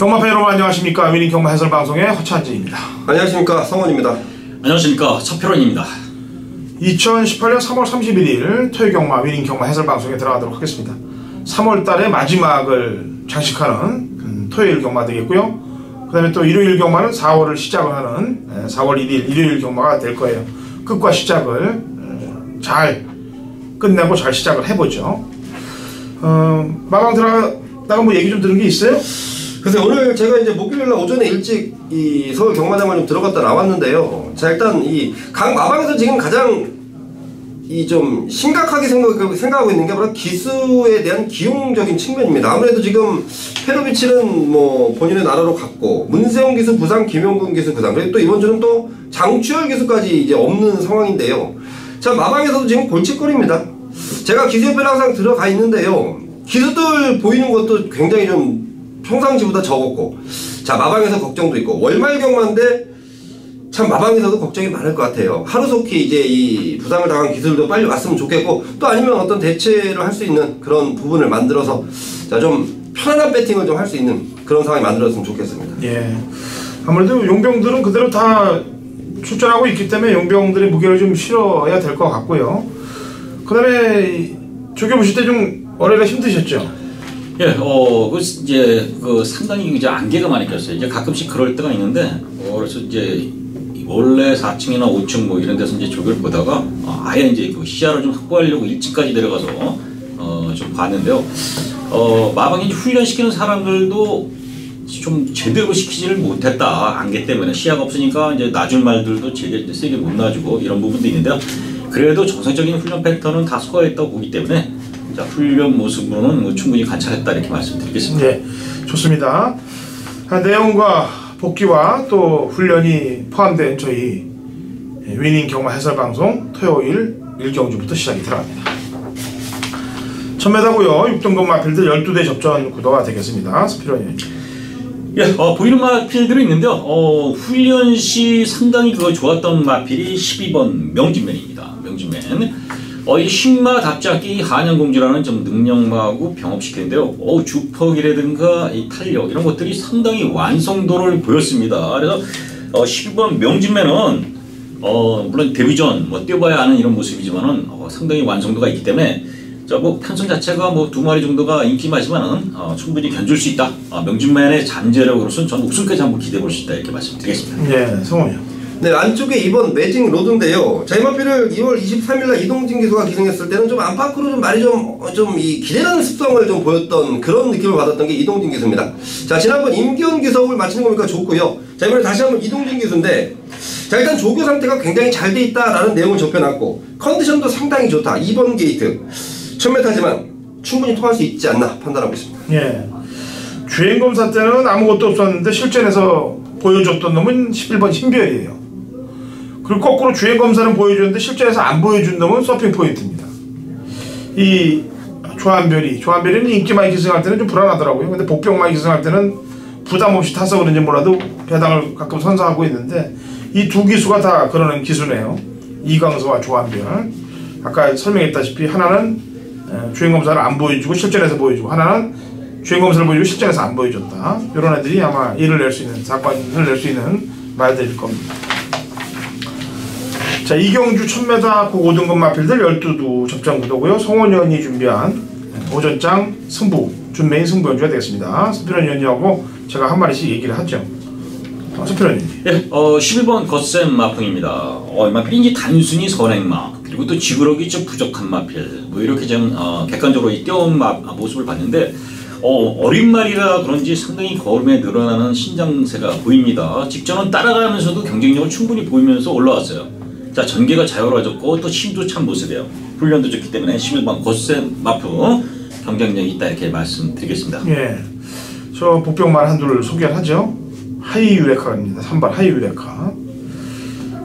경마팬 여러분 안녕하십니까. 위닝 경마 해설방송의 허찬지입니다. 안녕하십니까. 성원입니다. 안녕하십니까. 서필원입니다. 2018년 3월 31일 토요 경마 위닝 경마 해설방송에 들어가도록 하겠습니다. 3월달의 마지막을 장식하는 토요일 경마 되겠고요. 그 다음에 또 일요일 경마는 4월을 시작을 하는 4월 1일 일요일 경마가 될 거예요. 끝과 시작을 잘 끝내고 잘 시작을 해보죠. 마방 들어가다가 뭐 얘기 좀 들은 게 있어요? 그래서 오늘 제가 이제 목요일날 오전에 일찍 이 서울 경마장을 좀 들어갔다 나왔는데요. 자, 일단 이 각 마방에서 지금 가장 이 좀 심각하게 생각하고 있는 게 바로 기수에 대한 기용적인 측면입니다. 아무래도 지금 페로비치는 뭐 본인의 나라로 갔고, 문세영 기수 부상, 김용근 기수 부상, 그리고 또 이번 주는 또 장추열 기수까지 이제 없는 상황인데요. 자, 마방에서도 지금 골칫거리입니다. 제가 기수협회에 항상 들어가 있는데요. 기수들 보이는 것도 굉장히 좀 평상시보다 적었고, 자, 마방에서 걱정도 있고, 월말 경마인데 참 마방에서도 걱정이 많을 것 같아요. 하루속히 이제 이 부상을 당한 기술도 빨리 왔으면 좋겠고, 또 아니면 어떤 대체를 할 수 있는 그런 부분을 만들어서 자, 좀 편안한 배팅을 좀 할 수 있는 그런 상황이 만들어졌으면 좋겠습니다. 예. 아무래도 용병들은 그대로 다 출전하고 있기 때문에 용병들의 무게를 좀 실어야 될 것 같고요. 그 다음에 조교 보실 때 좀 월요일에 힘드셨죠? 예, 이제 상당히 이제 안개가 많이 꼈어요. 이제 가끔씩 그럴 때가 있는데, 그래서 이제 원래 4층이나 5층 뭐 이런 데서 이제 조교를 보다가 아예 이제 그 시야를 좀 확보하려고 1층까지 내려가서 좀 봤는데요. 마방에 훈련시키는 사람들도 좀 제대로 시키지를 못했다. 안개 때문에 시야가 없으니까 이제 놔줄 말들도 제게 세게 못 놔주고 이런 부분도 있는데요. 그래도 정상적인 훈련 패턴은 다 소화했다고 보기 때문에 자, 훈련 모습으로는 뭐 충분히 관찰했다 이렇게 말씀드리겠습니다. 네, 좋습니다. 내용과 복귀와 또 훈련이 포함된 저희 위닝 경마 해설방송 토요일 1경주부터 시작이 들어갑니다. 1000m고요. 6등급 마필드 12대 접전 구도가 되겠습니다. 서필원님. 예, 보이는 마필들이 있는데요. 훈련 시 상당히 좋았던 마필이 12번 명진맨입니다. 명진맨. 이 신마답작기 한양공주라는 좀 능력마하고 병합시키는데요. 주퍽이라든가 이 탄력 이런 것들이 상당히 완성도를 보였습니다. 그래서 12번 명진맨은 물론 데뷔전 뭐 뛰어봐야 하는 이런 모습이지만은 상당히 완성도가 있기 때문에 뭐 편성 자체가 뭐 2마리 정도가 인기마지만은 충분히 견줄 수 있다. 명진맨의 잠재력으로서는 저는 우승까지 한번 기대해 볼 수 있다 이렇게 말씀드리겠습니다. 네, 성원이요. 네, 안쪽에 이번 매직 로드인데요. 자, 이 마필을 2월 23일날 이동진 기수가 기승했을 때는 좀 안팎으로 좀 많이 이 기대하는 습성을 좀 보였던 그런 느낌을 받았던 게 이동진 기수입니다. 자, 지난번 임기훈 기수를 마치는 거니까 좋고요. 자, 이번에 다시 한번 이동진 기수인데, 자, 일단 조교 상태가 굉장히 잘 돼 있다라는 내용을 접해놨고, 컨디션도 상당히 좋다. 2번 게이트 1000m지만 충분히 통할 수 있지 않나 판단하고 있습니다. 예. 주행검사 때는 아무것도 없었는데 실전에서 보여줬던 놈은 11번 신별이에요. 그리고 거꾸로 주행검사는 보여줬는데 실전에서 안 보여준 놈은 서핑 포인트입니다. 이 조한별이는 인기마이 기승할 때는 좀 불안하더라고요. 근데 복병마이 기승할 때는 부담 없이 타서 그런지 몰라도 배당을 가끔 선사하고 있는데, 이 두 기수가 다 그러는 기수네요. 이광서와 조한별. 아까 설명했다시피 하나는 주행검사를 안 보여주고 실전에서 보여주고, 하나는 주행검사를 보여주고 실전에서 안 보여줬다. 이런 애들이 아마 일을 낼 수 있는, 사건을 낼 수 있는 말들일 겁니다. 자, 이경주 1000m 고 5등급 마필들 12두 접전 구도고요. 성원위원이 준비한 오전장 승부, 준메인 승부 연주가 되겠습니다. 서필원 위원님하고 제가 한 마리씩 얘기를 하죠. 서필원 위원님. 예, 11번 겉셈 마풍입니다. 이 마필이 단순히 선행마, 그리고 또 지구력이 좀 부족한 마필, 뭐 이렇게 좀 객관적으로 뛰어온 모습을 봤는데, 어린 말이라 그런지 상당히 걸음에 늘어나는 신장세가 보입니다. 직전은 따라가면서도 경쟁력을 충분히 보이면서 올라왔어요. 자, 전개가 자유로워졌고 또 힘도 찬 모습이에요. 훈련도 좋기 때문에 11번 겉셈 마풍 경쟁력이 있다 이렇게 말씀드리겠습니다. 예, 저 복병말 한둘 소개를 하죠. 하이유레카입니다. 3번 하이유레카.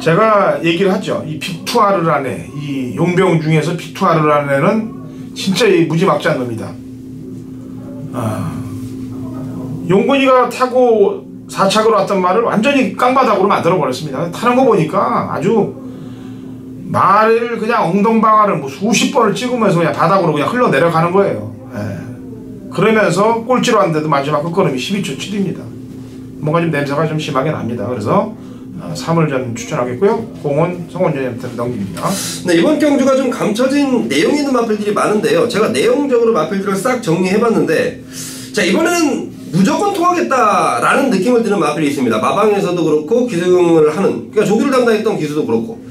제가 얘기를 하죠. 이 빅투아르라네, 이 용병 중에서 빅투아르라네는 진짜 무지막지한 놈이다. 용건이가 타고 4착으로 왔던 말을 완전히 깡바닥으로 만들어버렸습니다. 타는 거 보니까 아주 말을 그냥 엉덩방아를 뭐 수십 번을 찍으면서 그냥 바닥으로 그냥 흘러내려가는 거예요. 예. 그러면서 꼴찌로 왔는데도 마지막 끝걸음이 12초 7입니다. 뭔가 좀 냄새가 좀 심하게 납니다. 그래서 3을 전 추천하겠고요. 공은 성원전한테 넘깁니다. 네, 이번 경주가 좀 감춰진 내용 있는 마필들이 많은데요. 제가 내용적으로 마필들을 싹 정리해봤는데, 자, 이번에는 무조건 통하겠다라는 느낌을 드는 마필이 있습니다. 마방에서도 그렇고 기승을 하는, 그러니까 조기를 담당했던 기수도 그렇고.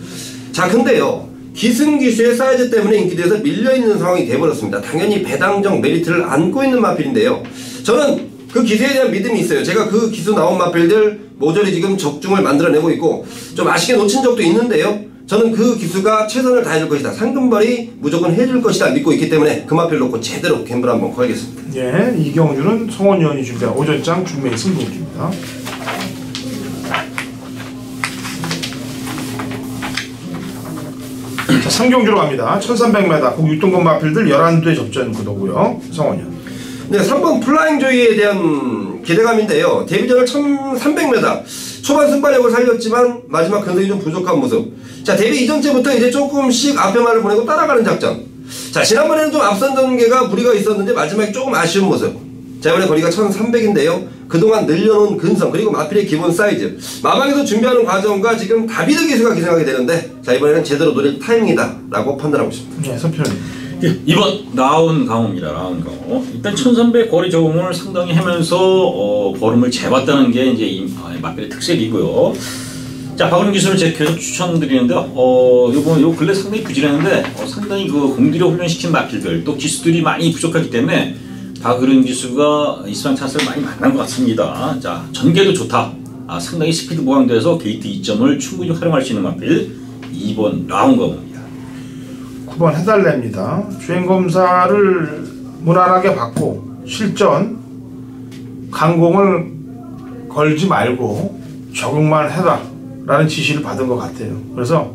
자, 근데요, 기승 기수의 사이즈 때문에 인기도에서 밀려있는 상황이 돼버렸습니다. 당연히 배당적 메리트를 안고 있는 마필인데요, 저는 그 기수에 대한 믿음이 있어요. 제가 그 기수 나온 마필들 모조리 지금 적중을 만들어내고 있고, 좀 아쉽게 놓친 적도 있는데요, 저는 그 기수가 최선을 다해줄 것이다, 상금벌이 무조건 해줄 것이다 믿고 있기 때문에 그 마필 놓고 제대로 갬블 한번 걸겠습니다. 예, 이 경주는 성원 의원이 준비한 오전장 준매 승부입니다. 자, 3경주로 갑니다. 1300m 국 6등급 마필들 11대 접전 구도고요. 성원 의원. 네, 3번 플라잉 조이에 대한 기대감인데요. 데뷔전을 1300m 초반 순발력을 살렸지만 마지막 근성이 좀 부족한 모습. 자, 데뷔 이전째부터 이제 조금씩 앞에 말을 보내고 따라가는 작전. 자, 지난번에는 좀 앞선 전개가 무리가 있었는데 마지막에 조금 아쉬운 모습. 자, 이번에 거리가 1300인데요 그동안 늘려놓은 근성 그리고 마필의 기본 사이즈, 마방에서 준비하는 과정과 지금 다비드 기수가 기생하게 되는데, 자, 이번에는 제대로 노릴 타이밍이다 라고 판단하고 있습니다. 네, 선표는 이번 라운 강호입니다. 라운 강호. 일단 1300 거리 적응을 상당히 하면서 걸음을 재봤다는 게 이제 이 마필의 특색이고요. 자, 박은영 기수를 제가 계속 추천드리는데요. 요 근래 상당히 부진했는데 상당히 그 공들여 훈련시킨 마필들 또 기수들이 많이 부족하기 때문에 박은영 기수가 이스방 찬스를 많이 만난 것 같습니다. 자, 전개도 좋다. 상당히 스피드 보강돼서 게이트 2점을 충분히 활용할 수 있는 마필 2번 라운 강호입니다. 9번 해달래입니다. 주행검사를 무난하게 받고 실전 강공을 걸지 말고 적응만 해라 라는 지시를 받은 것 같아요. 그래서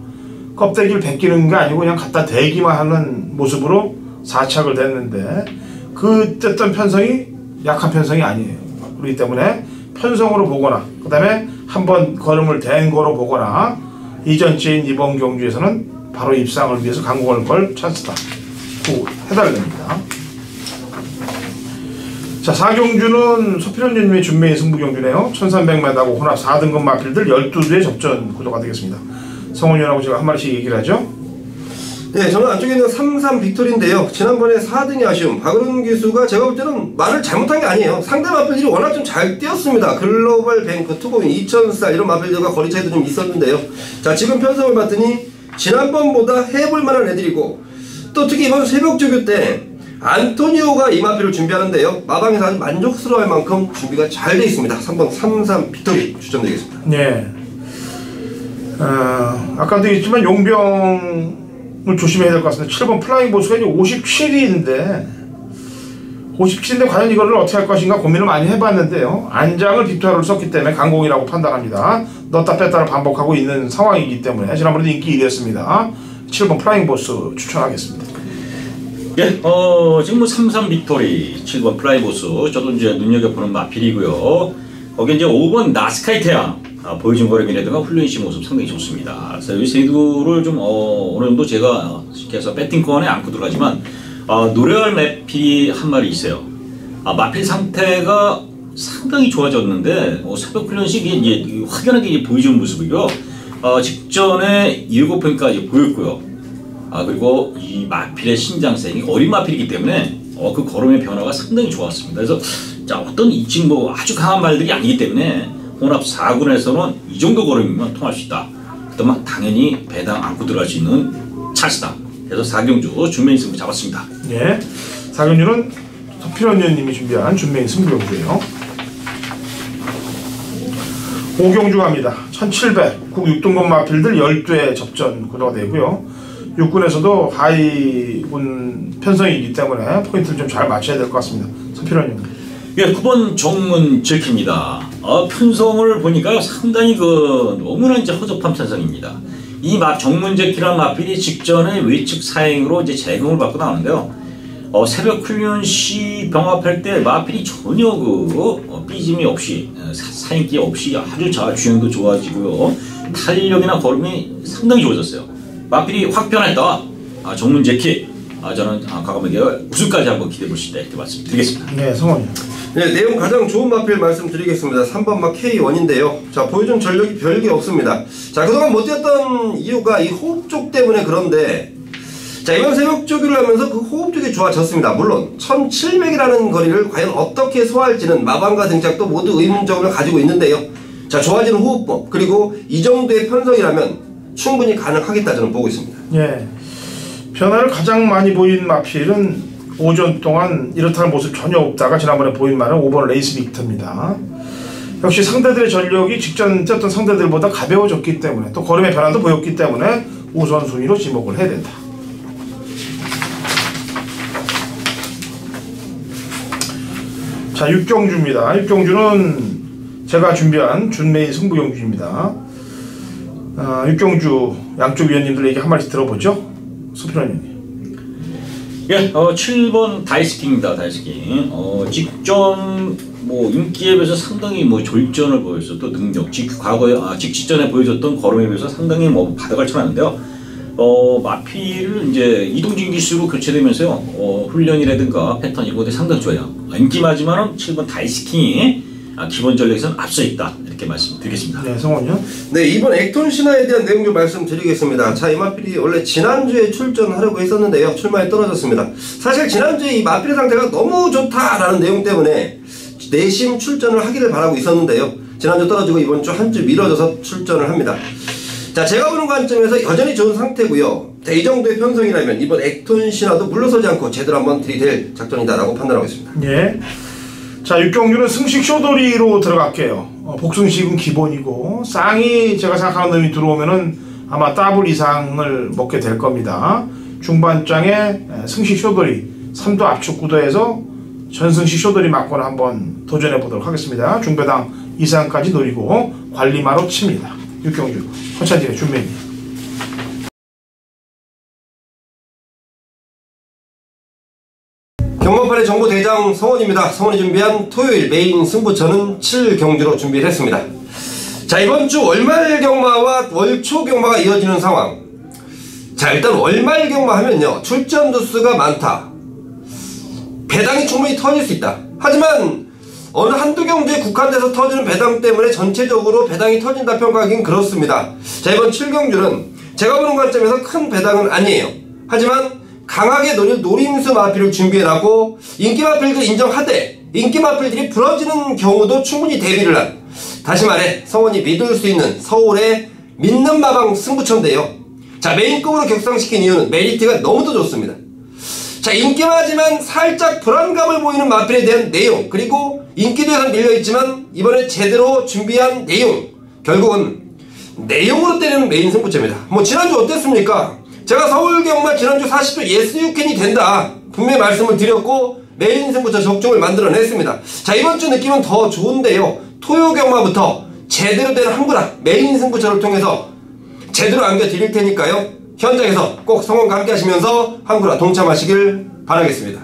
껍데기를 벗기는 게 아니고 그냥 갖다 대기만 하는 모습으로 4착을 됐는데, 그 어떤 편성이 약한 편성이 아니에요. 그렇기 때문에 편성으로 보거나 그 다음에 한번 걸음을 댄 거로 보거나 이전째인 이번 경주에서는 바로 입상을 위해서 강공을 걸 찬스다. 해달랍니다. 자, 4경주는 서필현 님의 준매의 승부 경주네요. 1300m하고 혼합 4등급 마필들 12대 접전 구도가 되겠습니다. 성원이하고 제가 한 마리씩 얘기를 하죠. 네, 저는 안쪽에 있는 3-3 빅토리인데요. 지난번에 4등이 아쉬움. 박은훈 기수가 제가 볼 때는 말을 잘못한 게 아니에요. 상대 마필들이 워낙 좀 잘 뛰었습니다. 글로벌 뱅크, 투고인, 2000스타 이런 마필들과 거리 차이도 좀 있었는데요. 자, 지금 편성을 봤더니 지난번보다 해볼 만한 애들이고, 또 특히 이번 새벽 조교 때 안토니오가 이 마필을 준비하는데요. 마방에서 아주 만족스러워할 만큼 준비가 잘 돼 있습니다. 3번 3-3 빅토리 추천드리겠습니다. 네. 아까도 얘기했지만 용병 조심해야 될 것 같습니다. 7번 플라잉 보스가 이제 57인데 과연 이거를 어떻게 할 것인가 고민을 많이 해봤는데요. 안장을 빅토리를 썼기 때문에 강공이라고 판단합니다. 넣었다 뺐다를 반복하고 있는 상황이기 때문에 지난번에도 인기 1위였습니다. 7번 플라잉 보스 추천하겠습니다. 예, 지금 뭐 3-3 빅토리, 7번 플라잉 보스 저도 이제 눈여겨보는 마필이고요. 거기 이제 5번 나스카이 태양. 보여준 거리이라든가 훈련시 모습 상당히 좋습니다. 그래서 이 세두를 좀 어느 정도 제가 계속 배팅권에 안고 들어가지만 노래할 마필이 한 마리 있어요. 마필 상태가 상당히 좋아졌는데 새벽 훈련시 이제 확연하게 보여주는 모습이고요. 직전에 7번까지 보였고요. 그리고 이 마필의 신장성이 어린 마필이기 때문에 그 걸음의 변화가 상당히 좋았습니다. 그래서 자, 어떤 이층 뭐 아주 강한 말들이 아니기 때문에 혼합 4군에서는 이 정도 걸음이면 통할 수 있다. 그다음 당연히 배당 안고 들어갈 수 있는 찬스다. 그래서 4경주 준매인 승부 잡았습니다. 네, 4경주는 서필현 의원님이 준비한 준매인 승부 경주예요. 5경주 갑니다. 1700 국 6등급 마필들 12회 접전 구도가 되고요. 6군에서도 하이군 편성이기 때문에 포인트를 좀 잘 맞춰야 될 것 같습니다. 서필현 의원님. 예, 9번 정문 제키입니다. 편성을 보니까 상당히 너무나 이제 허접한 편성입니다. 이 정문 제키라는 마필이 직전에 외측 사행으로 이제 제공을 받고 나오는데요. 새벽 훈련 시 병합할 때 마필이 전혀 삐짐이 없이 사행기 없이 아주 잘 주행도 좋아지고요. 탄력이나 걸음이 상당히 좋아졌어요. 마필이 확 변했다. 정문 제키 저는 과감하게 우승까지 한번 기대해 볼 수 있다 이렇게 말씀드리겠습니다. 네, 성원이. 네, 내용 가장 좋은 마필 말씀드리겠습니다. 3번 막 K1인데요. 자, 보여준 전력이 별게 없습니다. 자, 그동안 못 뛰었던 이유가 이 호흡 쪽 때문에 그런데, 자, 이번 새벽 조기를 하면서 그 호흡 쪽이 좋아졌습니다. 물론 1700이라는 거리를 과연 어떻게 소화할지는 마방과 등짝도 모두 의문점을 가지고 있는데요. 자, 좋아지는 호흡법 그리고 이 정도의 편성이라면 충분히 가능하겠다 저는 보고 있습니다. 예. 변화를 가장 많이 보인 마필은 오전 동안 이렇다는 모습 전혀 없다가 지난번에 보인 말은 5번 레이스 빅터입니다. 역시 상대들의 전력이 직전 뛰었던 상대들보다 가벼워졌기 때문에 또 걸음의 변화도 보였기 때문에 우선순위로 지목을 해야 된다. 자, 육경주입니다. 육경주는 제가 준비한 준메인 승부경주입니다. 육경주 양쪽 위원님들 얘기 한 마디씩 들어보죠. 소필원님. 예, 7번 다이스킹입니다. 다이스킹. 직전 인기에 비해서 상당히 졸전을 보였어. 또 능력, 과거에 직전에 보여줬던 걸음에 비해서 상당히 바닥을 쳐놨는데요. 마필을 이제 이동진 기수로 교체되면서요. 훈련이라든가 패턴 이런 것들이 상당히 좋아요. 인기마지만은 7번 다이스킹이 기본 전력에서는 앞서 있다 이렇게 말씀드리겠습니다. 네, 성원이요. 네, 이번 액톤 신화에 대한 내용 좀 말씀드리겠습니다. 자, 이 마필이 원래 지난주에 출전하려고 했었는데요. 출마에 떨어졌습니다. 사실 지난주에 이 마필의 상태가 너무 좋다라는 내용 때문에 내심 출전을 하기를 바라고 있었는데요. 지난주 떨어지고 이번 주 한 주 미뤄져서 출전을 합니다. 자, 제가 보는 관점에서 여전히 좋은 상태고요. 자, 이 정도의 편성이라면 이번 액톤 신화도 물러서지 않고 제대로 한번 들이댈 작전이다라고 판단하고 있습니다. 예. 자, 육경주는 승식 쇼돌이로 들어갈게요. 복승식은 기본이고 쌍이 제가 생각하는 놈이 들어오면은 아마 더블 이상을 먹게 될 겁니다. 중반장에 승식 쇼돌이 3도 압축 구도에서 전승식 쇼돌이 맞거나 한번 도전해 보도록 하겠습니다. 중배당 이상까지 노리고 관리마로 칩니다. 육경주 허차지의 준비입니다. 경마판의 정보대장 성원입니다. 성원이 준비한 토요일 메인 승부처는 7경주로 준비를 했습니다. 자, 이번 주 월말 경마와 월초 경마가 이어지는 상황. 자, 일단 월말 경마 하면요, 출전 두수가 많다. 배당이 충분히 터질 수 있다. 하지만 어느 한두 경주에 국한돼서 터지는 배당 때문에 전체적으로 배당이 터진다 평가하긴 그렇습니다. 자, 이번 7경주는 제가 보는 관점에서 큰 배당은 아니에요. 하지만 강하게 노릴 노림수 마필을 준비해놨고 인기 마필들 인정하되 인기 마필들이 부러지는 경우도 충분히 대비를 한, 다시 말해 성원이 믿을 수 있는 서울의 믿는 마방 승부처인데요. 자, 메인급으로 격상시킨 이유는 메리트가 너무도 좋습니다. 자, 인기마지만 살짝 불안감을 보이는 마필에 대한 내용, 그리고 인기도에서 밀려있지만 이번에 제대로 준비한 내용, 결국은 내용으로 때리는 메인 승부처입니다. 지난주 어땠습니까? 제가 서울경마 지난주 40조 예스 유캔이 된다 분명히 말씀을 드렸고 메인 승부처 적중을 만들어냈습니다. 자, 이번 주 느낌은 더 좋은데요. 토요경마부터 제대로 된 한구라 메인 승부처를 통해서 제대로 안겨드릴 테니까요. 현장에서 꼭 성원과 함께 하시면서 한구라 동참하시길 바라겠습니다.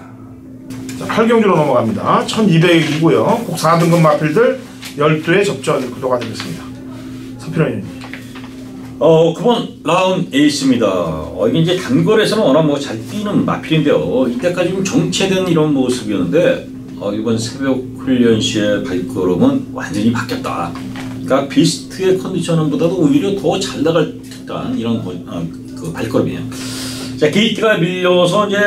자, 8경주로 넘어갑니다. 1200이고요. 꼭 4등급 마필들 12의 접전 구도가 되겠습니다. 서필원님. 9번 라운 에이스입니다. 이게 이제 단거리에서는 워낙 잘 뛰는 마필인데요. 이때까지 좀 정체된 이런 모습이었는데 이번 새벽 훈련 시의 발걸음은 완전히 바뀌었다. 그러니까 비스트의 컨디션보다도 오히려 더 잘 나갈 듯한 이런 그 발걸음이에요. 자, 게이트가 밀려서 이제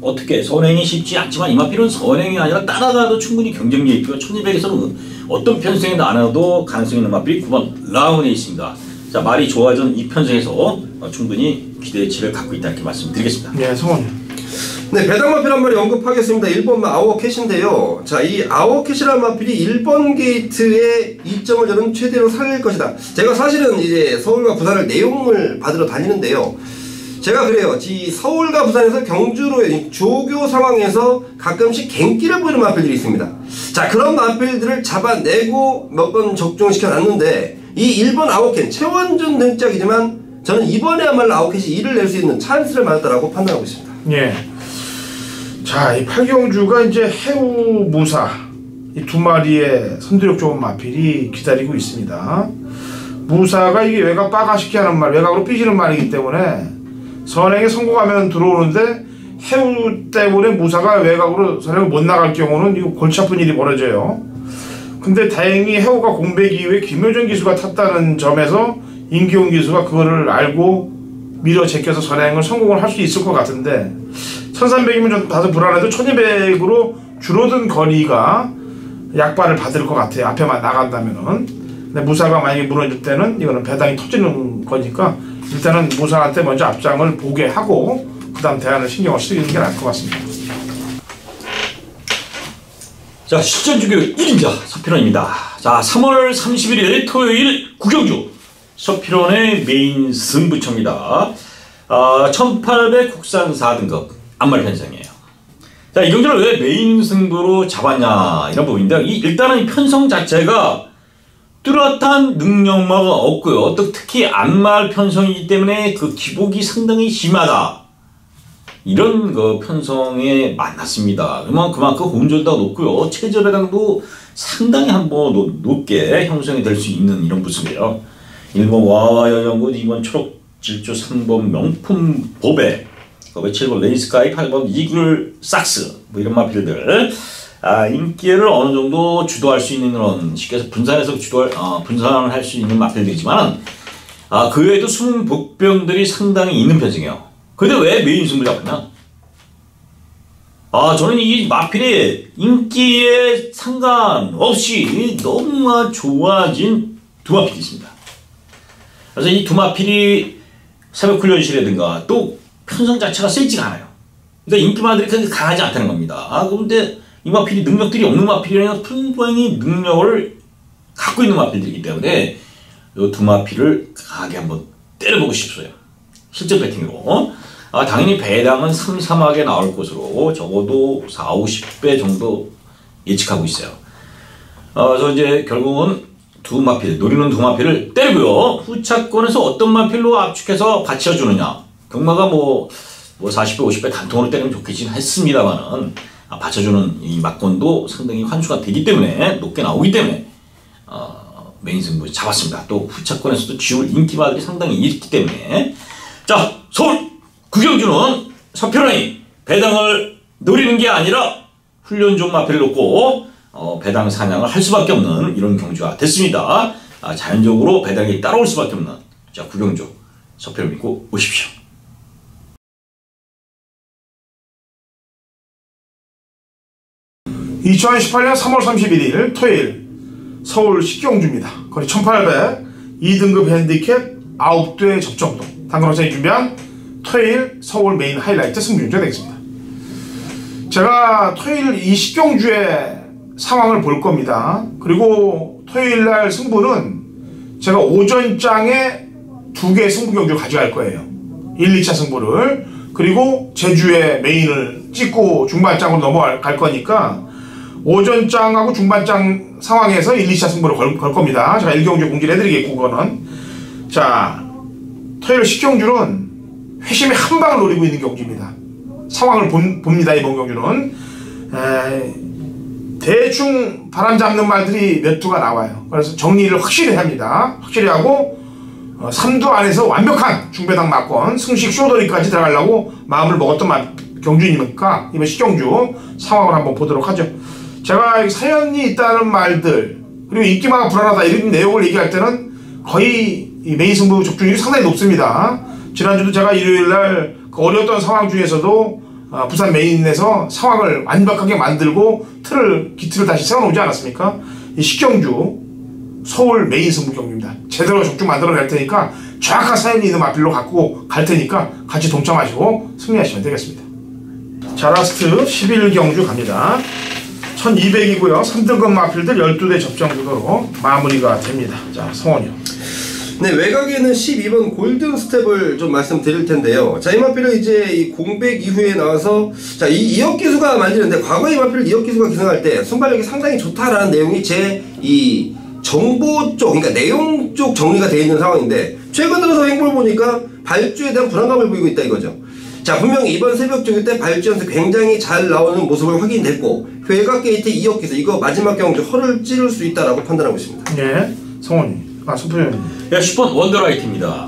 어떻게 선행이 쉽지 않지만 이 마필은 선행이 아니라 따라가도 충분히 경쟁력이 있고요. 1200에서는 어떤 편성이 나눠도 가능성이 있는 마필이 9번 라운에 있습니다. 자, 말이 좋아진 이 편성에서 충분히 기대치를 갖고 있다 이렇게 말씀드리겠습니다. 네, 성원님. 네, 배당 마필 한 마리 언급하겠습니다. 1번 아워캣인데요. 자, 이 아워캣이라는 마필이 1번 게이트의 이점을 저는 최대로 살릴 것이다. 제가 사실은 이제 서울과 부산을 내용을 받으러 다니는데요. 제가 그래요. 이 서울과 부산에서 경주로의 조교 상황에서 가끔씩 갱기를 보이는 마필들이 있습니다. 자, 그런 마필들을 잡아내고 몇 번 적중시켜 놨는데 이 1번 아워캣 최원준 등짝이지만 저는 이번에야말로 아워캣이 일을 낼 수 있는 찬스를 맞았다라고 판단하고 있습니다. 예. 자, 이 8경주가 이제 해우 무사 이 두 마리의 선두력 좋은 마필이 기다리고 있습니다. 무사가 이게 외곽 빠가시게 하는 말, 외곽으로 삐지는 말이기 때문에 선행에 성공하면 들어오는데 해우 때문에 무사가 외곽으로 사령을 못 나갈 경우는 이거 골치 아픈 일이 벌어져요. 근데 다행히 해우가 공백 이후에 김효정 기수가 탔다는 점에서 임기용 기수가 그거를 알고 밀어 제껴서 선행을 성공을 할 수 있을 것 같은데 1300이면 좀 다소 불안해도 1200으로 줄어든 거리가 약발을 받을 것 같아요. 앞에만 나간다면은. 근데 무사가 만약에 무너질 때는 이거는 배당이 터지는 거니까 일단은 무사한테 먼저 앞장을 보게 하고 그 다음 대안을 신경을 쓰는 게 나을 것 같습니다. 자, 실전주교 1인자 서필원입니다. 자, 3월 31일 토요일 구경주 서필원의 메인 승부처입니다. 1800 국산 4등급 암말 편성이에요. 자, 이 경주를 왜 메인 승부로 잡았냐 이런 부분인데요. 일단은 이 편성 자체가 뚜렷한 능력마가 없고요. 또 특히 암말 편성이기 때문에 그 기복이 상당히 심하다. 이런 그 편성에 만났습니다. 그만큼 호흡률도 높고요. 체저 배당도 상당히 한번 높게 형성이 될 수 있는 이런 모습이에요. 1번 와와여연군, 2번 초록질주, 3번 명품 보배, 7번 레이스카이, 8번 이글 삭스 뭐 이런 마필들 인기를 어느 정도 주도할 수 있는 그런 쉽게 해서 분산해서 분산을 할 수 있는 마필들이지만 그 외에도 숨은 복병들이 상당히 있는 편이에요. 근데 왜 메인 승부를 잡았냐? 저는 이 마필이 인기에 상관없이 너무 좋아진 두 마필이 있습니다. 그래서 이 두 마필이 새벽훈련실이라든가 또 편성 자체가 세지가 않아요. 그러니까 인기마들이 그렇게 강하지 않다는 겁니다. 그런데 이 마필이 능력들이 없는 마필이 아니라 풍부히 능력을 갖고 있는 마필들이기 때문에 이 두 마필을 강하게 한번 때려보고 싶어요. 실전 배팅으로. 당연히 배당은 삼삼하게 나올 것으로 적어도 4, 50배 정도 예측하고 있어요. 그래서 이제 결국은 두 마필, 노리는 두 마필을 때리고요. 후차권에서 어떤 마필로 압축해서 받쳐주느냐. 경마가 뭐 40배, 50배 단통으로 때리면 좋겠긴 했습니다만은 받쳐주는 이 막권도 상당히 환수가 되기 때문에 높게 나오기 때문에 메인 승부 잡았습니다. 또 후차권에서도 지울 인기마들이 상당히 있기 때문에 자, 서울 구경주는 서필원이 배당을 노리는 게 아니라 훈련종 마필을 놓고 배당 사냥을 할 수밖에 없는 이런 경주가 됐습니다. 자연적으로 배당이 따라올 수밖에 없는 자, 구경주 서필원 믿고 오십시오. 2018년 3월 31일 토요일 서울 식경주입니다. 거리 1800 2등급 핸디캡 9대 접종도 당근호선이 준비한 토요일 서울 메인 하이라이트 승부경주가 되겠습니다. 제가 토요일 이 식경주의 상황을 볼 겁니다. 그리고 토요일날 승부는 제가 오전장에 2개의 승부경주를 가져갈 거예요. 1, 2차 승부를. 그리고 제주의 메인을 찍고 중반장으로 넘어갈 거니까 오전장하고 중반장 상황에서 1, 2차 승부를 걸 겁니다. 제가 1경주 공지를 해드리겠고 그거는. 자, 토요일 식경주는 회심의 한 방을 노리고 있는 경주입니다. 상황을 봅니다. 이번 경주는. 대충 바람 잡는 말들이 몇 두가 나와요. 그래서 정리를 확실히 합니다. 확실히 하고 3두 안에서 완벽한 중배당 막권 승식 쇼더리까지 들어가려고 마음을 먹었던 경주니까 이번 식경주 상황을 한번 보도록 하죠. 제가 사연이 있다는 말들 그리고 인기마가 불안하다 이런 내용을 얘기할 때는 거의 이 메인 승부 적중률이 상당히 높습니다. 지난주도 제가 일요일날 그 어려웠던 상황 중에서도 부산 메인에서 상황을 완벽하게 만들고 기틀을 다시 세워놓지 않았습니까? 이 식경주 서울 메인 승부 경주입니다. 제대로 적중 만들어낼 테니까 정확한 사연이 있는 마필로 갖고 갈 테니까 같이 동참하시고 승리하시면 되겠습니다. 자, 라스트 11경주 갑니다. 1200이고요. 3등급 마필들 12대 접종 구도로 마무리가 됩니다. 자, 성원이요. 네, 외곽에는 12번 골든 스텝을 좀 말씀드릴 텐데요. 자, 이 마필은 이제 이 공백 이후에 나와서 자, 이혁 기수가 말리는데 과거에 이 마필을 이혁 기수가 기승할 때 순발력이 상당히 좋다라는 내용이 제 이 정보 쪽, 그러니까 내용 쪽 정리가 되어 있는 상황인데 최근 들어서 행보를 보니까 발주에 대한 불안감을 보이고 있다 이거죠. 자, 분명히 이번 새벽 중일 때 발주 연습 굉장히 잘 나오는 모습을 확인됐고 외곽 게이트 이혁 기수 이거 마지막 경주 허를 찌를 수 있다라고 판단하고 있습니다. 네, 성원이. 소표현님. 네, 10번 원더라이트입니다.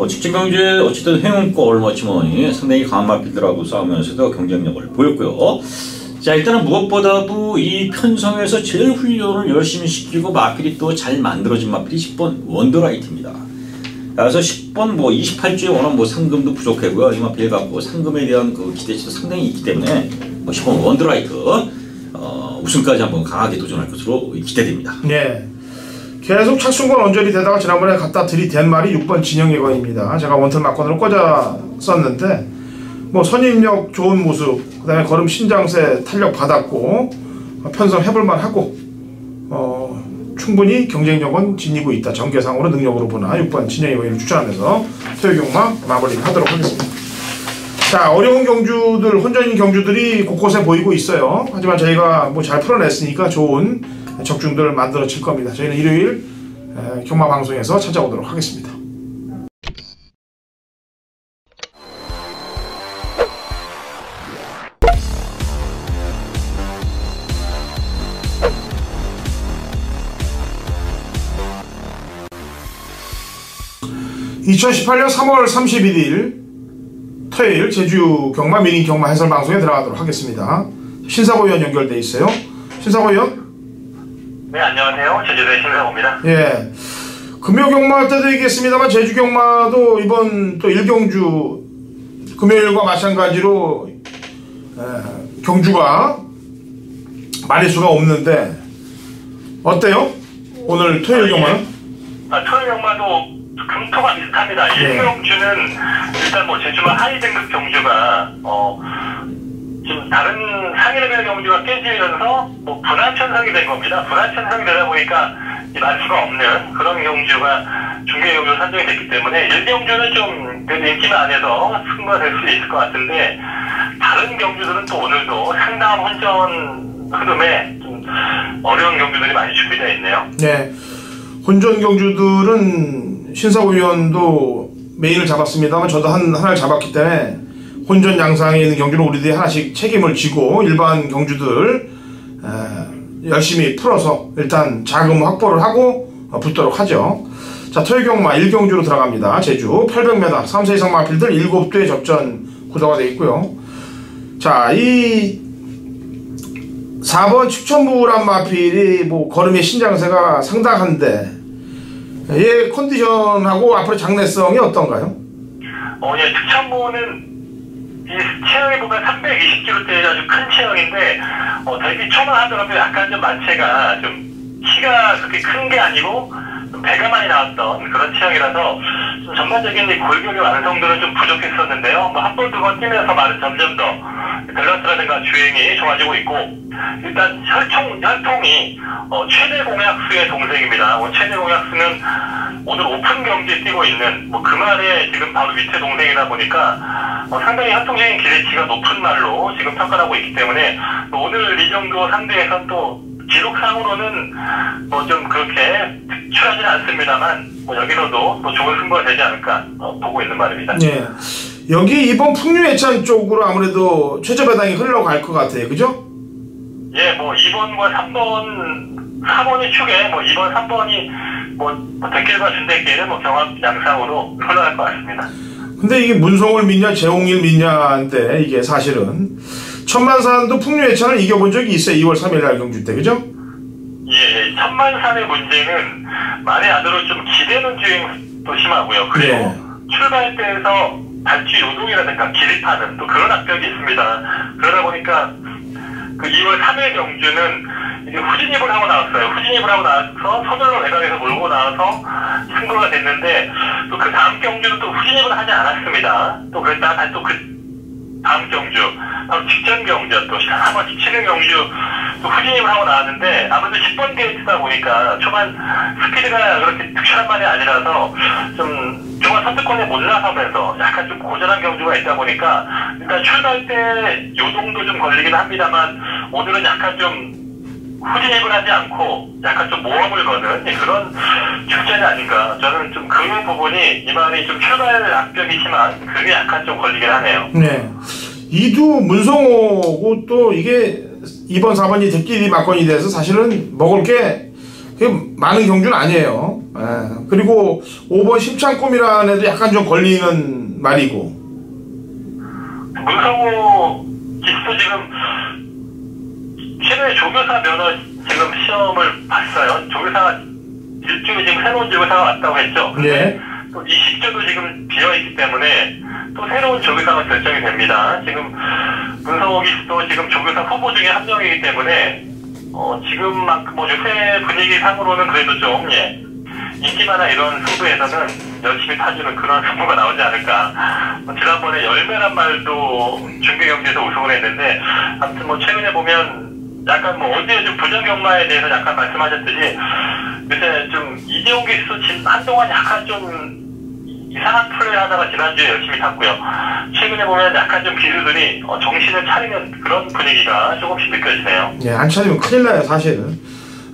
직전경주에 어쨌든 행운골 머치머니 상당히 강한 마필들하고 싸우면서도 경쟁력을 보였고요. 자, 일단은 무엇보다도 이 편성에서 제일 훈련을 열심히 시키고 마필이 또 잘 만들어진 마필이 10번 원더라이트입니다. 그래서 10번 28주에 워낙 상금도 부족하고요. 이 마필 갖고 상금에 대한 그 기대치도 상당히 있기 때문에 10번 원더라이트 우승까지 한번 강하게 도전할 것으로 기대됩니다. 네. 계속 착순권 언저리 되다가 지난번에 갖다 들이댄 말이 6번 진영예건입니다. 제가 원틀 막건으로 꽂았었는데 선임력 좋은 모습, 그 다음에 걸음 신장세 탄력 받았고 편성 해볼만 하고 충분히 경쟁력은 지니고 있다. 전개상으로 능력으로 보나 6번 진영예건을 추천하면서 토요경마 마무리하도록 하겠습니다. 자, 어려운 경주들, 혼전인 경주들이 곳곳에 보이고 있어요. 하지만 저희가 잘 풀어냈으니까 좋은 적중들을 만들어 칠 겁니다. 저희는 일요일 경마 방송에서 찾아오도록 하겠습니다. (2018년 3월 31일) 토요일 제주 경마 미니 경마 해설 방송에 들어가도록 하겠습니다. 신사고 의원 연결돼 있어요. 신사고 의원. 네, 안녕하세요. 제주도의 신사고입니다. 예. 금요 경마 할 때도 얘기했습니다만 제주 경마도 이번 또 1경주 금요일과 마찬가지로 경주가 마리수가 없는데 어때요? 오늘 토요일 경마는? 토요일 경마도 금토가 비슷합니다. 1경주는 일단 제주마 하위 등급 경주가 지금 다른 상위 레벨 경주가 깨지면서 분한천성이 된 겁니다. 분한천성이 되다 보니까 말수가 없는 그런 경주가 중계 경주로 산정이 됐기 때문에 1경주는 좀 인기만 안에서 승부가 될 수 있을 것 같은데 다른 경주들은 또 오늘도 상당한 혼전 흐름에 좀 어려운 경주들이 많이 준비되어 있네요. 네. 혼전 경주들은 신사고 위원도 메인을 잡았습니다만 저도 하나를 잡았기 때문에 혼전 양상에 있는 경주는 우리들이 하나씩 책임을 지고 일반 경주들 열심히 풀어서 일단 자금 확보를 하고 붙도록 하죠. 자, 토요 경마 1경주로 들어갑니다. 제주 800m 3세 이상 마필들 7대 접전 구도가 되어 있고요. 자, 이 4번 축천부란 마필이 걸음의 신장세가 상당한데 얘 컨디션하고 앞으로 장래성이 어떤가요? 예, 축천부는 이 체형이 보면 320kg대 아주 큰 체형인데 데뷔 초만 하더라도 약간 좀 만체가 좀 키가 그렇게 큰 게 아니고 좀 배가 많이 나왔던 그런 체형이라서 좀 전반적인 골격의 완성도는 좀 부족했었는데요. 한 번, 두 번 뛰면서 말은 점점 더 밸런스라든가 주행이 좋아지고 있고 일단 혈통이 최대 공약수의 동생입니다. 최대 공약수는 오늘 오픈 경기에 뛰고 있는 그 말에 지금 바로 밑에 동생이다 보니까 상당히 혈통적인 기대치가 높은 말로 지금 평가하고 있기 때문에 오늘 이 정도 상대에선 또 기록상으로는 좀 그렇게 특출하지는 않습니다만 여기서도 또 좋은 승부가 되지 않을까 보고 있는 말입니다. 네. 여기 이번 풍류예찬 쪽으로 아무래도 최저 배당이 흘러갈 것 같아요. 그죠? 예, 2번과 3번, 4번이 축에 2번, 3번이 대길과 준대길은 경합 양상으로 흘러갈 것 같습니다. 근데 이게 문성을 믿냐 재홍일 믿냐인데 이게 사실은 천만산도 풍류예찬을 이겨본 적이 있어요. 2월 3일 날 경주 때. 그죠? 예, 천만산의 문제는 만에 안으로 좀 기대는 주행도 심하고요. 그리고 예. 출발 때에서 발주 요동이라든가 기립하는 또 그런 악벽이 있습니다. 그러다 보니까 그 2월 3일 경주는 이제 후진입을 하고 나왔어요. 후진입을 하고 나와서 서둘러 외곽에서 몰고 나와서 승부가 됐는데 또 그 다음 경주는 또 후진입을 하지 않았습니다. 또 그랬다가 또 그 다음 경주 바로 직전 경주 또 한번 지치는 경주 또 후진입을 하고 나왔는데 아무래도 10번 게이트다 보니까 초반 스피드가 그렇게 특출한 말이 아니라서 좀 중간 선두권에 못 나서면서 약간 좀 고전한 경주가 있다 보니까 일단 출발 때 요동도 좀 걸리긴 합니다만 오늘은 약간 좀 후진입을 하지 않고 약간 좀 모험을 거는 그런 축전이 아닌가. 저는 좀 그 부분이 이번에 좀 출발 악벽이 심한 그게 약간 좀 걸리긴 하네요. 네. 이두 문성호고 또 이게 2번 4번이 대끼리 막건이 돼서 사실은 먹을 게 많은 경주는 아니에요. 그리고 5번 심창꿈이라는 애도 약간 좀 걸리는 말이고. 문성호 기수도 지금 최근에 조교사 면허 지금 시험을 봤어요. 조교사가 일주일에 지금 새로운 조교사가 왔다고 했죠. 예. 또 20조도 지금 비어있기 때문에 또 새로운 조교사가 결정이 됩니다. 지금 문성호 기수도 지금 조교사 후보 중에 한 명이기 때문에 지금만큼 뭐 요새 분위기상으로는 그래도 좀 인기 많아 이런 승부에서는 열심히 타주는 그런 승부가 나오지 않을까. 지난번에 열매란 말도 중계 경기에서 우승을 했는데, 아무튼 뭐 최근에 보면 약간 뭐 어제 좀 부정 경마에 대해서 약간 말씀하셨듯이 요새 좀 이재용 기수 한동안 약간 좀 이상한 플레이 하다가 지난주에 열심히 탔고요. 최근에 보면 약간 좀 기수들이 정신을 차리는 그런 분위기가 조금씩 느껴지네요. 예, 안 차리면 큰일 나요, 사실은.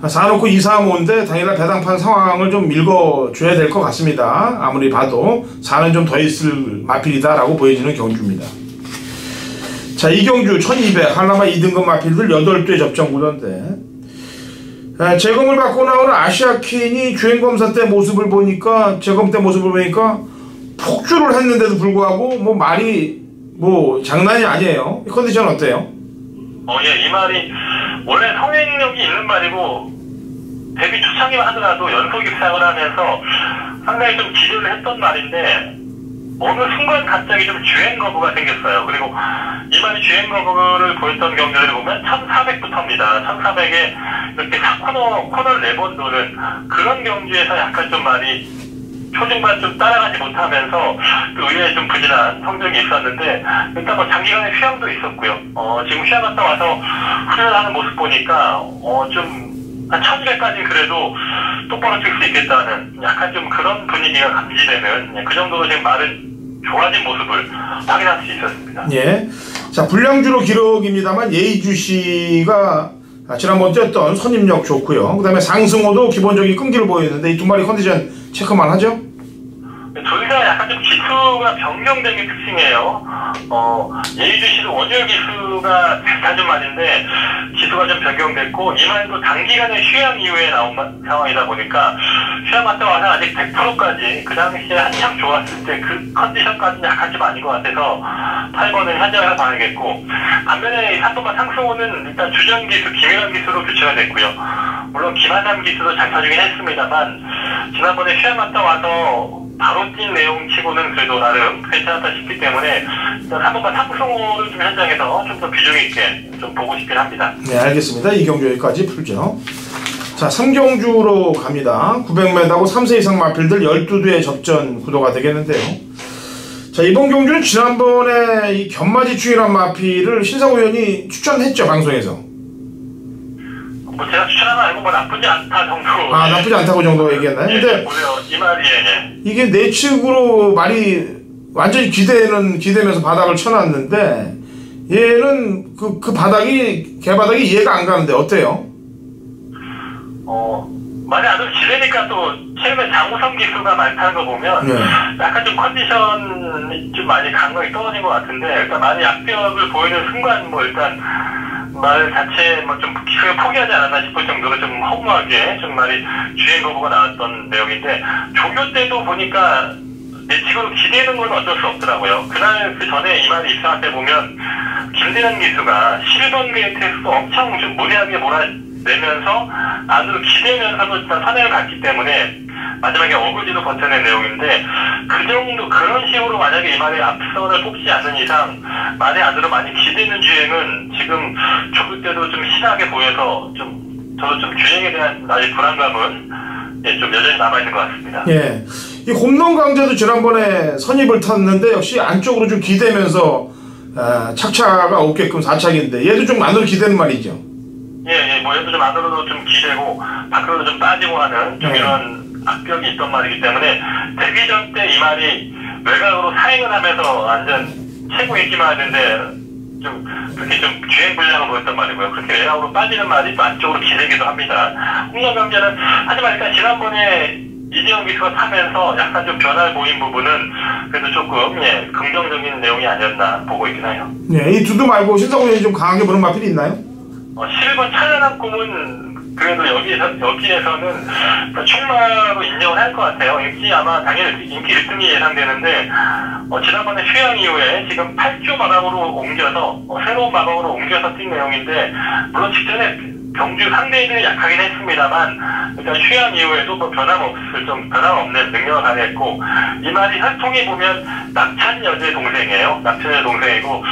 4놓고 2-3-5인데 당일날 배당판 상황을 좀 읽어줘야 될 것 같습니다. 아무리 봐도 4는 좀 더 있을 마필이다라고 보여지는 경주입니다. 자, 이 경주 1200 한라마 2등급 마필들 8대 접전 구도인데, 재검을 받고 나오는 아시아퀸이 주행검사 때 모습을 보니까, 재검 때 모습을 보니까 폭주를 했는데도 불구하고 뭐 말이 뭐 장난이 아니에요. 컨디션 어때요? 예, 이 말이 원래 성행력이 있는 말이고 데뷔 초창기만 하더라도 연속 입상을 하면서 상당히 좀 기대를 했던 말인데, 어느 순간 갑자기 좀 주행 거부가 생겼어요. 그리고 이 말이 주행 거부를 보였던 경기를 보면 1400부터입니다. 1400에 이렇게 4코너를 4번 도는 그런 경주에서 약간 좀 말이 초중반 좀 따라가지 못하면서 또 의외에 좀 부진한 성적이 있었는데, 일단 뭐 장기간의 휴양도 있었고요. 지금 휴양 갔다 와서 훈련하는 모습 보니까 좀 한 1200까지는 그래도 똑바로 뛸 수 있겠다는 약간 좀 그런 분위기가 감지되는, 그 정도로 지금 말은 좋아진 모습을 확인할 수 있었습니다. 예. 자, 불량주로 기록입니다만 예의주 씨가 지난번 뛰었던 선임력 좋고요. 그 다음에 상승호도 기본적인 끈기를 보였는데 이 두 마리 컨디션 체크만 하죠? 둘 다 약간 좀 기수가 변경된 게 특징이에요. 예의주 씨도 원효 기수가 비슷한 말인데 기수가 좀 변경됐고, 이 말도 단기간의 휴양 이후에 나온 상황이다 보니까 휴양 갔다 와서 아직 100%까지 그 당시에 한참 좋았을 때 그 컨디션까지는 약간 좀 아닌 것 같아서 8번은 현장에서 봐야겠고, 반면에 3번만 상승호는 일단 주전 기수 김일환 기수로 교체가 됐고요. 물론 김한남 기수도 잘 타주긴 했습니다만 지난번에 휴양 갔다 와서 바로 뛴 내용 치고는 그래도 나름 괜찮았다 싶기 때문에 일단 3번만 상승호를 좀 현장에서 좀 더 비중 있게 좀 보고 싶긴 합니다. 네, 알겠습니다. 이 경주 여기까지 풀죠. 자, 3경주로 갑니다. 900m하고 3세 이상 마필들 12두의 접전 구도가 되겠는데요. 자, 이번 경주는 지난번에 이 견마지충이란 마필을 신상호 의원이 추천했죠, 방송에서. 뭐 제가 추천하는 거 아니고 뭐 나쁘지 않다 정도. 아, 나쁘지 않다고 정도 얘기했나요? 근데 이 말이 이게 내측으로 말이 완전히 기대면서 바닥을 쳐놨는데, 얘는 그 바닥이 개바닥이 이해가 안 가는데 어때요? 많이 안 기대니까 또 최근에 장우성 기수가 많이 타는 거 보면 약간 좀 컨디션이 좀 많이 감각이 떨어진 것 같은데, 일단 많이 약벽을 보이는 순간 뭐 일단 말 자체 뭐 좀 기술을 포기하지 않았나 싶을 정도로 좀 허무하게 좀 말이 주행 거부가 나왔던 내용인데, 조교 때도 보니까 내측으로 기대는 건 어쩔 수 없더라고요. 그날 그 전에 이 말이 입상할 때 보면 김대현 기수가 11번 게이트에서 엄청 좀 무리하게 몰아내면서 안으로 기대면서도 일단 선행을 갔기 때문에 마지막에 어거지도 버텨낸 내용인데, 그 정도 그런 식으로 만약에 이 말에 앞선을 뽑지 않는 이상 말의 안으로 많이 기대는 주행은 지금 조교 때도 좀 심하게 보여서 저도 좀 주행에 대한 나의 불안감은 좀 여전히 남아있는 것 같습니다. 예. 이 홈런 강제도 지난번에 선입을 탔는데 역시 안쪽으로 좀 기대면서 착차가 없게끔 4착인데 얘도 좀 안으로 기대는 말이죠. 예, 뭐 얘도 좀 안으로도 좀 기대고 밖으로도 좀 빠지고 하는 좀 이런 악벽이 있던 말이기 때문에 데뷔 전 때 이 말이 외곽으로 사행을 하면서 완전 최고 인기만 하는데 좀 그렇게 좀 주행 불량을 보였단 말이고요. 그렇게 외곽으로 빠지는 말이 또 안쪽으로 기대기도 합니다. 홈런 강제는 하지만 일단 지난번에 이재용 기수가 타면서 약간 좀 변화를 보인 부분은 그래도 조금 긍정적인 내용이 아니었나 보고 있긴 해요. 이 두두 말고 신상호 의원이 좀 강하게 보는 마필이 있나요? 11번 찬란한 꿈은 그래도 여기에서는 충마로 인정을 할 것 같아요. 인기 아마 당연히 인기 1등이 예상되는데 지난번에 휴양 이후에 지금 8조 마방으로 옮겨서 새로운 마방으로 옮겨서 뛴 내용인데 물론 직전에 경주 상대인들이 약하긴 했습니다만 일단 휴양 이후에도 뭐 변함없는 능력을 발휘했고 이 말이 혈통이 보면 낙찬 여제 동생이에요. 낙찬 여제 동생이고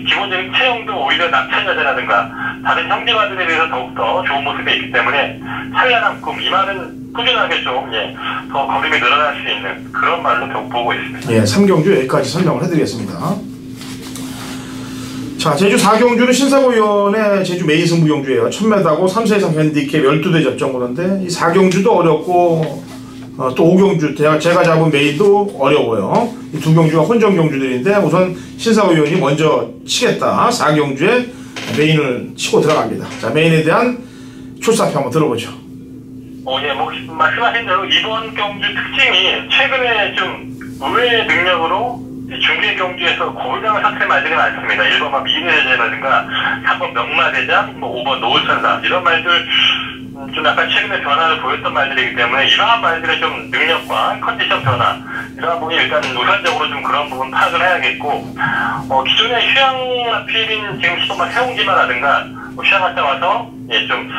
기본적인 체형도 오히려 낙찬 여제라든가 다른 형제가들에 비해서 더욱더 좋은 모습이 있기 때문에 찬란한 꿈 이 말은 꾸준하게 더 걸음이 늘어날 수 있는 그런 말로 보고 있습니다. 예, 3경주 여기까지 설명을 해드리겠습니다. 자, 제주 4경주는 신사고위원의 제주 메인 승부 경주예요. 1000m고 3세 이상 핸디캡 12대 접전구인데 이 4경주도 어렵고 또 5경주 제가 잡은 메인도 어려워요. 이 두 경주가 혼전 경주들인데 우선 신사고위원이 먼저 치겠다. 4경주에 메인을 치고 들어갑니다. 자, 메인에 대한 출사표 한번 들어보죠. 예, 말씀하신 대로 이번 경주 특징이 최근에 좀 의외의 능력으로 중계 경주에서 고위당을 사투리 말들이 많습니다. 1번 미래대제라든가 3번 명마대장, 5번 노을천사 이런 말들 좀 약간 최근에 변화를 보였던 말들이기 때문에 이러한 말들의 좀 능력과 컨디션 변화 이러한 부분이 일단 우선적으로 좀 그런 부분 파악을 해야겠고 기존의 휴양필인 지금 10번만 세웅지마라든가 휴양 갔다 와서 좀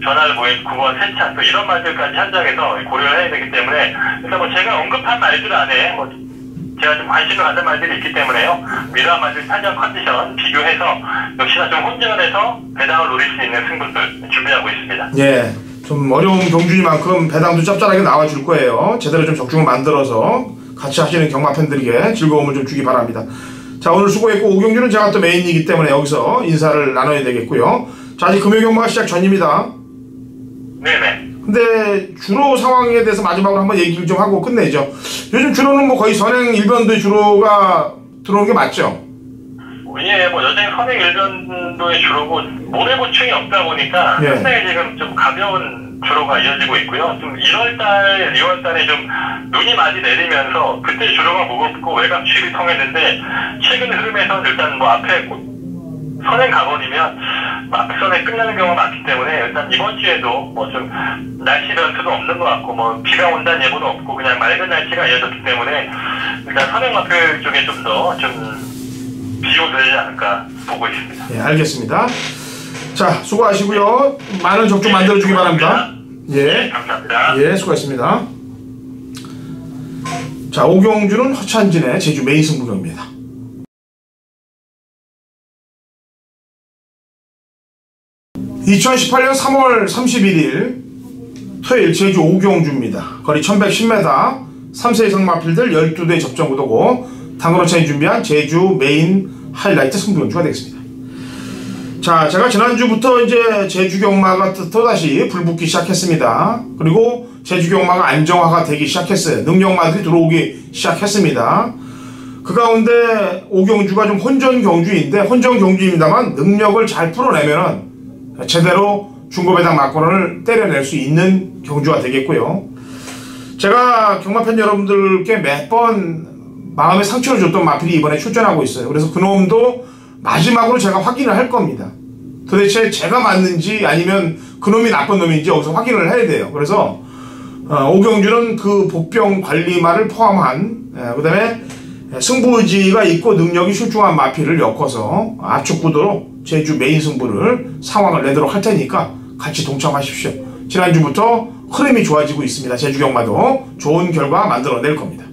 변화를 보인 9번 세차 또 이런 말들까지 현장에서 고려를 해야 되기 때문에 일단 제가 언급한 말들 안에 제가 좀 관심을 갖는 말들이 있기 때문에요. 이러한 말들 사전 컨디션 비교해서 역시나 좀 혼전해서 배당을 노릴 수 있는 승부를 준비하고 있습니다. 예, 좀 어려운 경주니만큼 배당도 짭짤하게 나와줄 거예요. 제대로 좀 적중을 만들어서 같이 하시는 경마 팬들에게 즐거움을 좀 주기 바랍니다. 자, 오늘 수고했고 5경주는 제가 또 메인이기 때문에 여기서 인사를 나눠야 되겠고요. 자, 아직 금요 경마가 시작 전입니다. 네네. 근데 주로 상황에 대해서 마지막으로 한번 얘기를 좀 하고 끝내죠. 요즘 주로는 뭐 거의 선행 일변도의 주로가 들어오는 게 맞죠? 예, 여전히 선행 일변도의 주로고 모래 보충이 없다 보니까 예. 상당히 지금 좀 가벼운 주로가 이어지고 있고요. 좀 1월달, 2월달에 좀 눈이 많이 내리면서 그때 주로가 무겁고 외곽 추입이 통했는데 최근 흐름에서는 일단 앞에 선행 가버리면 앞선에 끝나는 경우가 많기 때문에 일단 이번 주에도 좀 날씨 변수도 없는 것 같고 비가 온다는 예보도 없고 그냥 맑은 날씨가 이어졌기 때문에 일단 선행 마필 쪽에 좀 더 비교되지 않을까 보고 있습니다. 예, 알겠습니다. 자, 수고하시고요. 많은 적중 만들어주기 바랍니다. 예, 감사합니다. 예, 수고하셨습니다. 자, 5경주는 허찬진의 제주 메인 승부경입니다. (2018년 3월 31일) 토요일 제주 5경주입니다. 거리 1110m 3세 이상 마필들 12대 접전구도고 당근호차이 준비한 제주 메인 하이라이트 승부경주가 되겠습니다. 자, 제가 지난주부터 이제 제주 경마가 또다시 불붙기 시작했습니다. 그리고 제주 경마가 안정화가 되기 시작했어요. 능력마들이 들어오기 시작했습니다. 그 가운데 5경주가 좀 혼전 경주입니다만 능력을 잘 풀어내면은 제대로 중고배당 막권을 때려낼 수 있는 경주가 되겠고요. 제가 경마팬 여러분들께 몇 번 마음에 상처를 줬던 마필이 이번에 출전하고 있어요. 그래서 그놈도 마지막으로 제가 확인을 할 겁니다. 도대체 제가 맞는지 아니면 그놈이 나쁜 놈인지 여기서 확인을 해야 돼요. 그래서 5경주는 그 복병 관리마를 포함한 그 다음에 승부의지가 있고 능력이 출중한 마필을 엮어서 압축구도로 제주 메인 승부를 상황을 내도록 할 테니까 같이 동참하십시오. 지난주부터 흐름이 좋아지고 있습니다. 제주 경마도 좋은 결과 만들어낼 겁니다.